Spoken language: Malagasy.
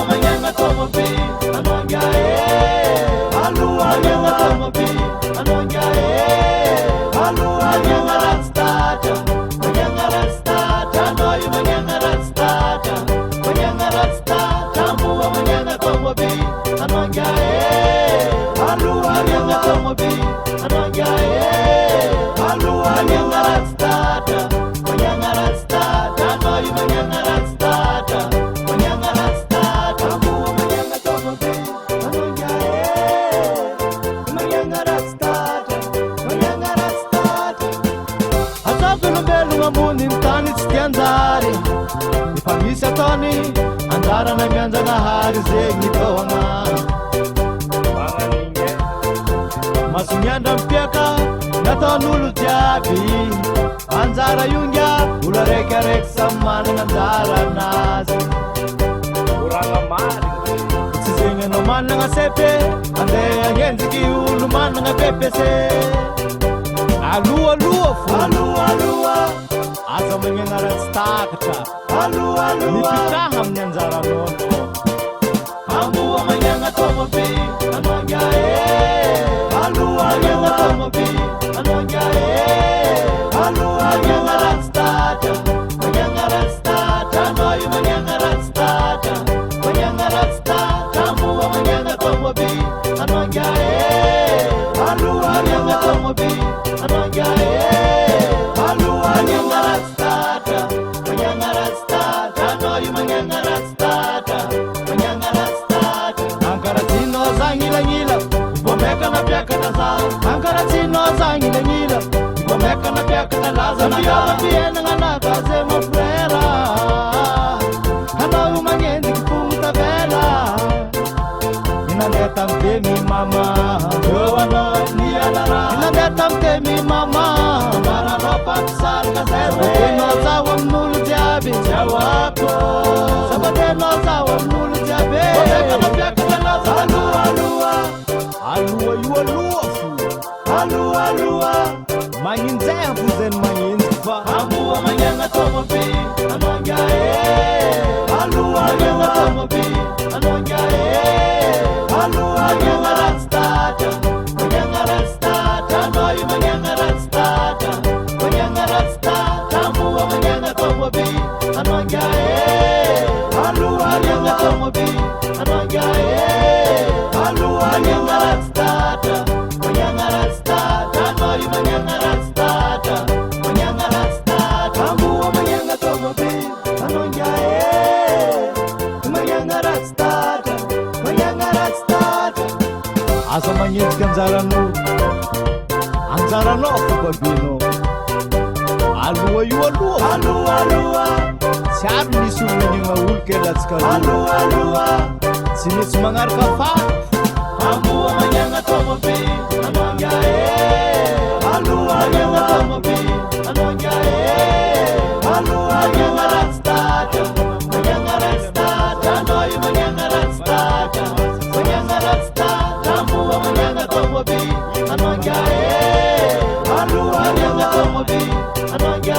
manyanga tomopi anonja alu manyanga tomopi anonja alu manyanga rastata no yu manyanga rastata mbu manyanga tomopi anonja alu manyanga tomopi anonja alu manyanga rastata no yu manyanga rastata mbu manyanga tomopi anonja manyanga rastata azabulumbelu ngambuni mtani tsikianzari ifamisa toni andara na mianza na hari zegni tohanga masunyanda mpyaka natonulu jabi anzara yungya ularekarek samana nganzara nazi uranga mari sizinge no mana ngasepe ande angenziki ulu mana ngapepese alua asa manyanga stakta alua nipitaha mnyanzara nono ambu manyanga tomopi anonja alua manyanga tomopi anonja alua manyanga rastata no yu manyanga rastata ambu manyanga tomopi anonja alua manyanga tomopi anonja alua manyanga rastata no yu manyanga rastata ankara tino zangila bomeka na pyaka taza ankara tino zangila bomeka na pyaka taza na biena ngana kaze mafrera hana umanyendi kipunta vela inaleta mtemi mama yowana ni alara inaleta mtemi mama mara ropa sarka zebe no zawa mnulu jabi jawako sabadeno zawa mnulu jabi bomeka na pyaka taza alua manyinzea fuzen manyinzifa ambu manyanga tomopi anonja alua manyanga tomopi anonja alua manyanga rastata no yu manyanga rastata ambu manyanga tomopi anonja alua manyanga tomopi anonja alua manyanga rastata no yu manyanga rastata ambu manyanga tomopi anonja manyanga rastata asa manyinzi kanzaranu anzarano fubabino alua siap nisul manyanga ulke latskalu sinis mangar kafa ambu manyanga tomopi anonja alua manyanga tomopi anonja alua manyanga rastata no yu manyanga rastata ambu manyanga tomopi anonja alua manyanga tomopi anonja